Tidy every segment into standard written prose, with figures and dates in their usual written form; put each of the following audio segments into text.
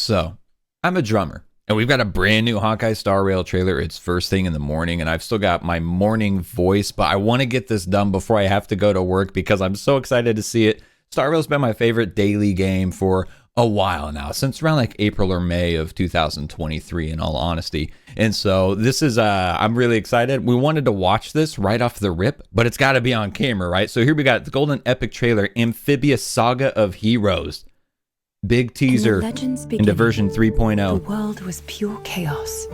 So, I'm a drummer, and we've got a brand new Honkai Star Rail trailer. It's first thing in the morning, and I've still got my morning voice, but I want to get this done before I have to go to work because I'm so excited to see it. Star Rail's been my favorite daily game for a while now, since around like April or May of 2023, in all honesty. And so this is, I'm really excited. We wanted to watch this right off the rip, but it's got to be on camera, right? So here we got the Golden Epic trailer, Amphoreus Saga of Heroes. Big teaser into version 3.0. The world was pure chaos.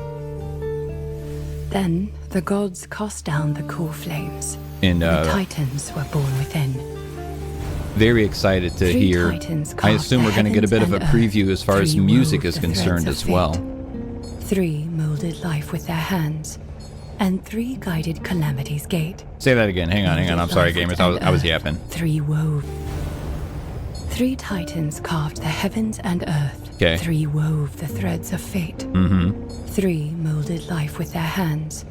Then the gods cast down the core flames, and the titans were born within. Very excited to hear. I assume we're going to get a bit of a preview as far as music is concerned as well. 3 molded life with their hands, and 3 guided Calamity's gate. Say that again. Hang on. I'm sorry, gamers. I was yapping. 3 wove. 3 titans carved the heavens and earth. Okay. 3 wove the threads of fate. 3 molded life with their hands,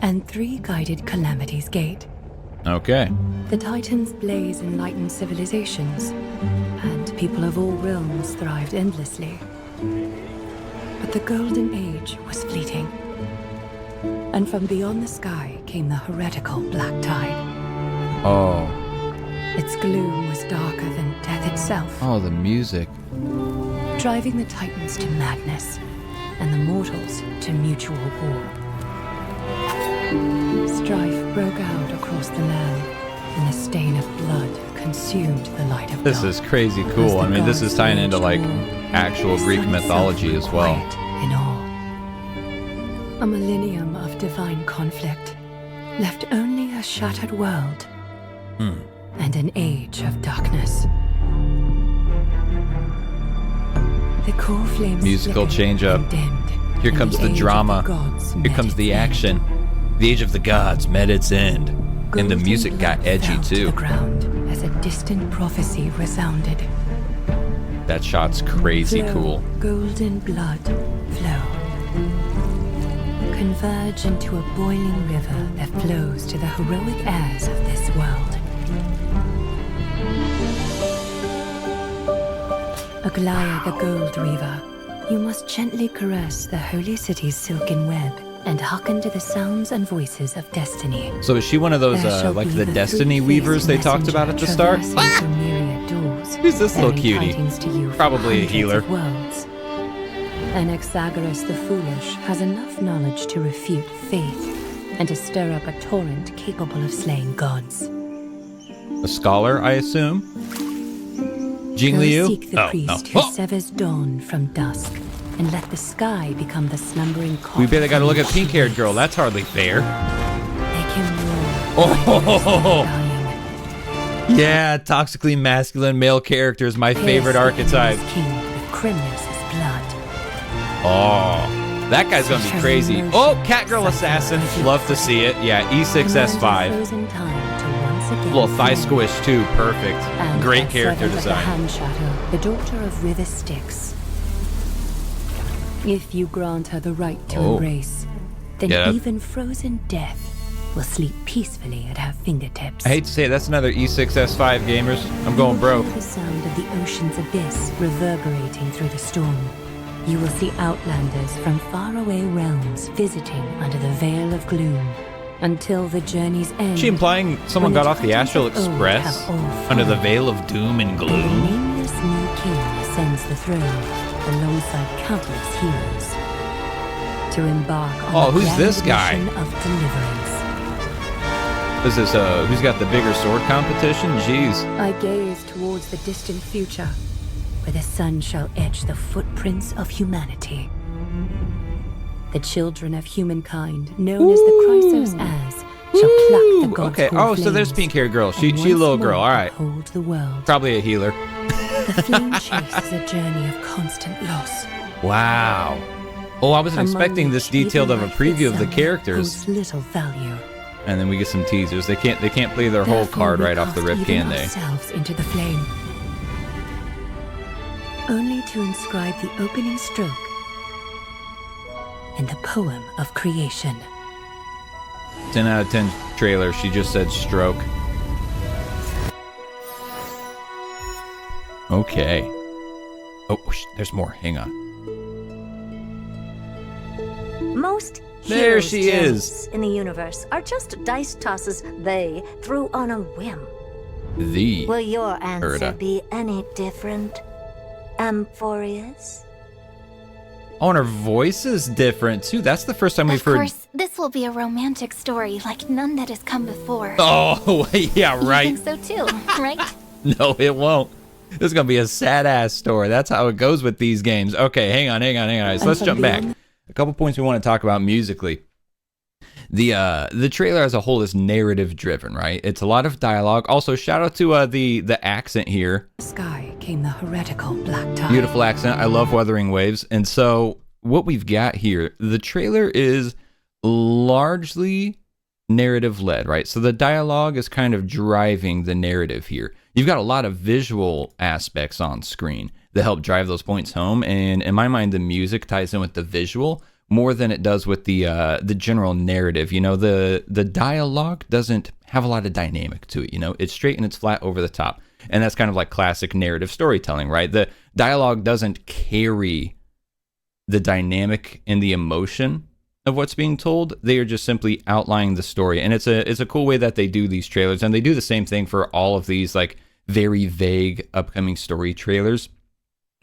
and 3 guided Calamity's gate. Okay. The titans blaze enlightened civilizations, and people of all realms thrived endlessly. But the golden age was fleeting, and from beyond the sky came the heretical black tide. Oh. Its gloom was darker than death itself, Oh, the music. driving the titans to madness, and the mortals to mutual war. Strife broke out across the land, and the stain of blood consumed the light of This dawn. is crazy cool. I mean, this is tying into like actual The Greek sun mythology itself as well. quiet in awe. A millennium of divine conflict left only a shattered world and an age of darkness. The core flames Musical flickered change up. and dimmed, Here and comes the age of drama. gods Here met comes its the end. action. The Age of the Gods met its end. And the Golden music got blood edgy fell to too. the ground as a distant prophecy resounded. That shot's crazy Flow, cool. golden blood, flow. Converge into a boiling river that flows to the heroic heirs of this world. Aglaya the Gold Weaver, you must gently caress the holy city's silken web and hearken to the sounds and voices of destiny. So is she one of those, There shall like be the Destiny three-faced Weavers they talked about at the start? messenger traversing through myriad doors, Who's this little bearing cutie? tidings to you from Probably a hundreds healer. of worlds. Anaxagoras the Foolish has enough knowledge to refute faith and to stir up a torrent capable of slaying gods. A scholar, I assume? Jing Go Liu? seek the priest who Oh. severs dawn from dusk, and let the sky become the slumbering We coffin barely gotta look at from which pink-haired she girl. wakes. That's hardly fair. Make him roar. Oh. Dying. Yeah, toxically masculine male character is my favorite Pierce the archetype. enemy's king with Kremnos' blood. Oh, that guy's gonna be crazy. Oh, Catgirl Assassin. Love to see it. Yeah, E6S5. Frozen time to once again Little thigh bloom. squish too. Perfect. And Great as character servant of the design. Hand Shadow, the daughter of River Styx. If you grant her the right to Oh. embrace, then Yeah. even frozen death will sleep peacefully at her fingertips. I hate to say it, that's another E6S5 gamers. I'm going You will broke. hear the sound of the ocean's abyss reverberating through the storm. You will see outlanders from faraway realms visiting under the veil of gloom until the journey's end. Is she implying someone when got off the titans Astral of old Express have all under the fallen, veil of doom and and the gloom? nameless new king ascends the throne alongside countless heroes to embark on Oh, the who's grand this guy? mission of deliverance. Is this, who's got the bigger sword competition? Jeez. I gaze towards the distant future, where the sun shall etch the footprints of humanity. The children of humankind, known as the Chrysos as, shall pluck the gods' Okay. core Oh, so there's flames, pink-haired girl. She and a once little more girl. All right. Hold the world. Probably a healer. The flame chase is a journey of constant loss. Wow. Oh, I wasn't Among expecting this which detailed of even a preview of the life itself characters. holds little value. And then we get some teasers. They can't play their whole Therefore, card we right off the cast rip, even can they? ourselves into the flame, only to inscribe the opening stroke in the poem of creation. 10 out of 10 trailer. She just said stroke. Okay. Oh, there's more. Hang on. Most There heroes' she journeys is. in the universe are just dice tosses they threw on a whim. The Will your answer Herda. be any different, Amphoreus? Oh, and her voice is different too. That's the first time we've Of heard. course, this will be a romantic story like none that has come before. Oh, yeah, right. You think so too, right? No, it won't. This is gonna be a sad ass story. That's how it goes with these games. Okay, hang on. So let's jump back. A couple points we want to talk about musically. The trailer as a whole is narrative driven, right? It's a lot of dialogue. Also, shout out to the accent here. Sky came the heretical black tide. Beautiful accent. I love Wuthering Waves. And so what we've got here, the trailer is largely narrative led, right? So the dialogue is kind of driving the narrative here. You've got a lot of visual aspects on screen that help drive those points home. And in my mind, the music ties in with the visual more than it does with the general narrative. You know, the dialogue doesn't have a lot of dynamic to it. You know, it's straight and it's flat over the top. And that's kind of like classic narrative storytelling, right? The dialogue doesn't carry the dynamic and the emotion of what's being told. They are just simply outlining the story. And it's a cool way that they do these trailers. And they do the same thing for all of these like very vague upcoming story trailers.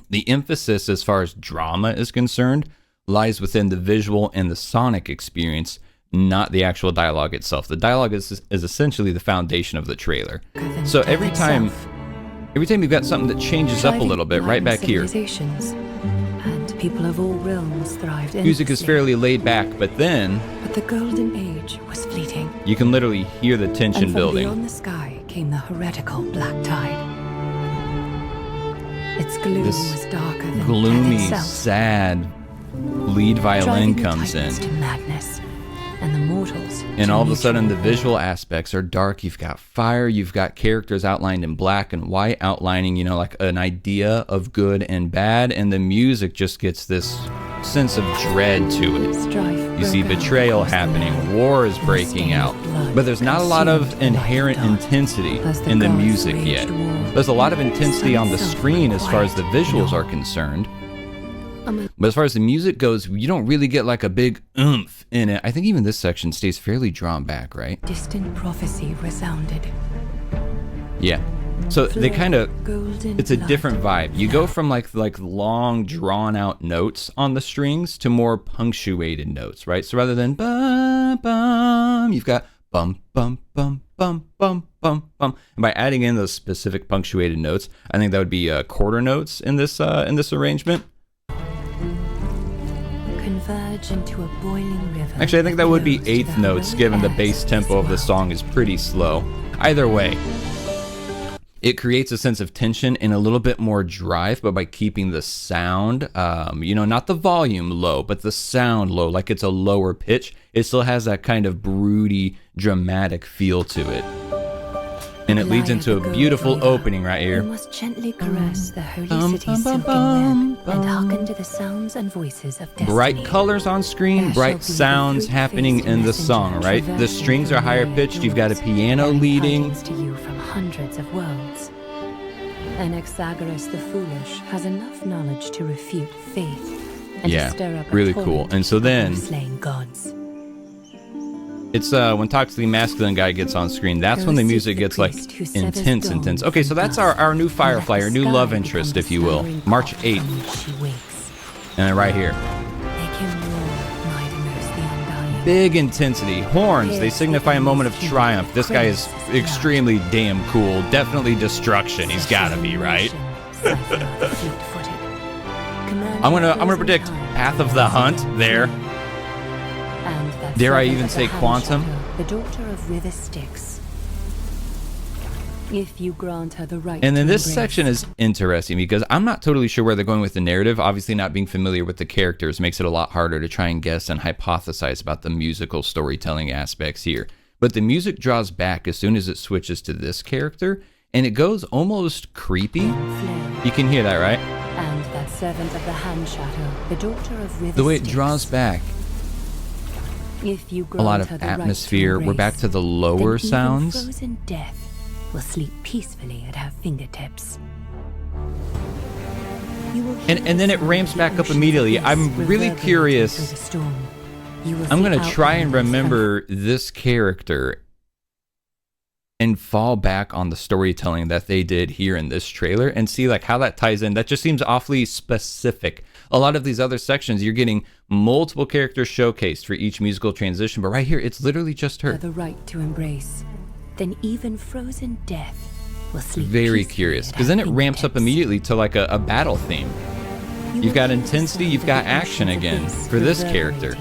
The emphasis as far as drama is concerned lies within the visual and the sonic experience, not the actual dialogue itself. The dialogue is essentially the foundation of the trailer. So every time you've got something that changes up a little bit, right back here. And people of all realms thrived Music is endlessly. fairly laid back, but then But the golden age was fleeting. you can literally hear the tension And from building. beyond the sky came the heretical black tide. Its gloom This was darker than gloomy, death itself, sad lead violin driving the comes in. Titans to madness, and the mortals And to all of a sudden, the mutual visual aspects are dark. You've got fire. You've got characters outlined in black and white, outlining, you know, like an idea of good and bad. And the music just gets this sense of dread to it. strife You see broke out betrayal across the happening, land, war is and breaking stain out. of blood But there's not a lot of consumed the light inherent dark. intensity As the in the gods music waged yet. war, There's a lot of intensity on the sun itself screen went as far as the quiet visuals and are all. concerned. But as far as the music goes, you don't really get like a big oomph in it. I think even this section stays fairly drawn back, right? Distant prophecy resounded. Yeah. So they kind of, Golden it's a blood. different vibe. You go from like long drawn out notes on the strings to more punctuated notes, right? So rather than bum bum, you've got bum bum bum bum bum bum bum. And by adding in those specific punctuated notes, I think that would be quarter notes in this arrangement. Converge into a boiling river. Actually, I think that would be flows to eighth the notes, heroic given the heirs bass of tempo this of the world. song is pretty slow. Either way, it creates a sense of tension and a little bit more drive, but by keeping the sound, you know, not the volume low, but the sound low, like it's a lower pitch. It still has that kind of broody, dramatic feel to it. And it leads Lie into of the a beautiful gold river, opening right You here. must gently caress the holy Bum, city's bum, silken bum, web and hearken to the sounds and voices of destiny. Bright colors on screen, There bright shall be the sounds three-faced happening in the messenger song, right? The traversing strings are the higher myriad pitched. You've got a doors, piano bearing leading. tidings to you from hundreds of worlds. Anaxagoras the Foolish has enough knowledge to refute faith and Yeah, to stir up really a cool. torrent And so of then- slain gods. It's when Toxically Masculine guy gets on screen, that's when the Go seek music the gets like priest who severs intense. dawn Okay, so from that's dusk, our new and Firefly, let our the new sky love become interest, the if you will. slumbering March cot 8th. from which she wakes. And then right here. Make him roar, Mightiness the Undying. Big intensity. Horns, they signify a moment of triumph. This guy is extremely damn cool. Definitely destruction. He's gotta be, right? I'm gonna predict Path of the Hunt there. Dare I even say Quantum? The daughter of River Styx. If you grant her the right And then to this embrace, section is interesting because I'm not totally sure where they're going with the narrative. Obviously, not being familiar with the characters makes it a lot harder to try and guess and hypothesize about the musical storytelling aspects here. But the music draws back as soon as it switches to this character, and it goes almost creepy. flare, You can hear that, right? and that servant of the Hand Shadow, the daughter of River The way it Styx. draws back, If you a lot grant of her the right to atmosphere. We're back embrace, to the lower then even sounds. Frozen death will sleep peacefully at her fingertips. You will And then it hear ramps the back up ocean's immediately. abyss I'm really reverberating curious. through the storm. I'm going to try and remember this character and fall back on the storytelling that they did here in this trailer and see like how that ties in. That just seems awfully specific. A lot of these other sections, you're getting multiple characters showcased for each musical transition, but right here, it's literally just her. The right to embrace, then even frozen death will sleep. Very curious, because then it ramps up immediately to like a battle theme. You've got intensity, you've got action again for this character.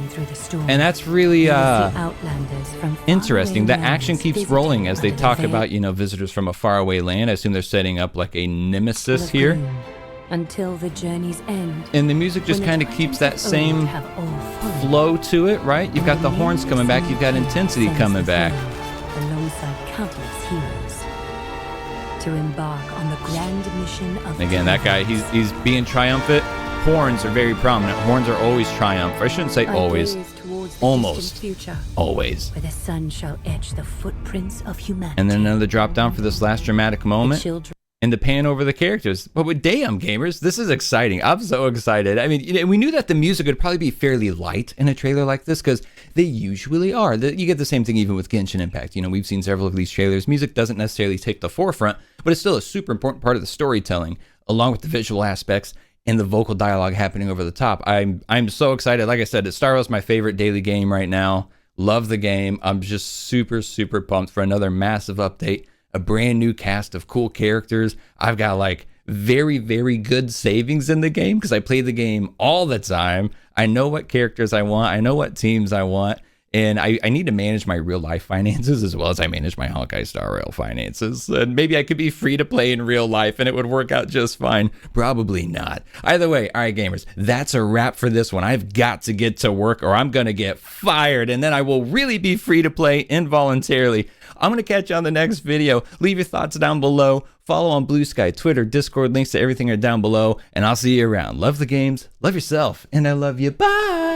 And that's really interesting. The action keeps rolling as they talk about, you know, visitors from a faraway land. I assume they're setting up like a nemesis here. Until the journey's end. And the music just kind of keeps that same flow to it, right? You've got the horns coming back, you've got intensity coming back. Alongside countless heroes. To embark on the grand mission of... Again, that guy, he's being triumphant. Horns are very prominent. Horns are always triumph. I shouldn't say always. Almost. Always. Where the sun shall etch the footprints of humanity. And then another drop down for this last dramatic moment. And the pan over the characters. But with damn gamers, this is exciting. I'm so excited. I mean, you know, we knew that the music would probably be fairly light in a trailer like this because they usually are. You get the same thing even with Genshin Impact. You know, we've seen several of these trailers. Music doesn't necessarily take the forefront, but it's still a super important part of the storytelling, along with the visual aspects and the vocal dialogue happening over the top. I'm so excited. Like I said, Star Rail is my favorite daily game right now. Love the game. I'm just super, super pumped for another massive update. A brand new cast of cool characters. I've got like very, very good savings in the game because I play the game all the time. I know what characters I want. I know what teams I want. And I need to manage my real life finances as well as I manage my Honkai Star Rail finances. And maybe I could be free to play in real life and it would work out just fine. Probably not. Either way, all right, gamers, that's a wrap for this one. I've got to get to work or I'm going to get fired and then I will really be free to play involuntarily. I'm going to catch you on the next video. Leave your thoughts down below. Follow on Blue Sky, Twitter, Discord. Links to everything are down below. And I'll see you around. Love the games, love yourself, and I love you. Bye.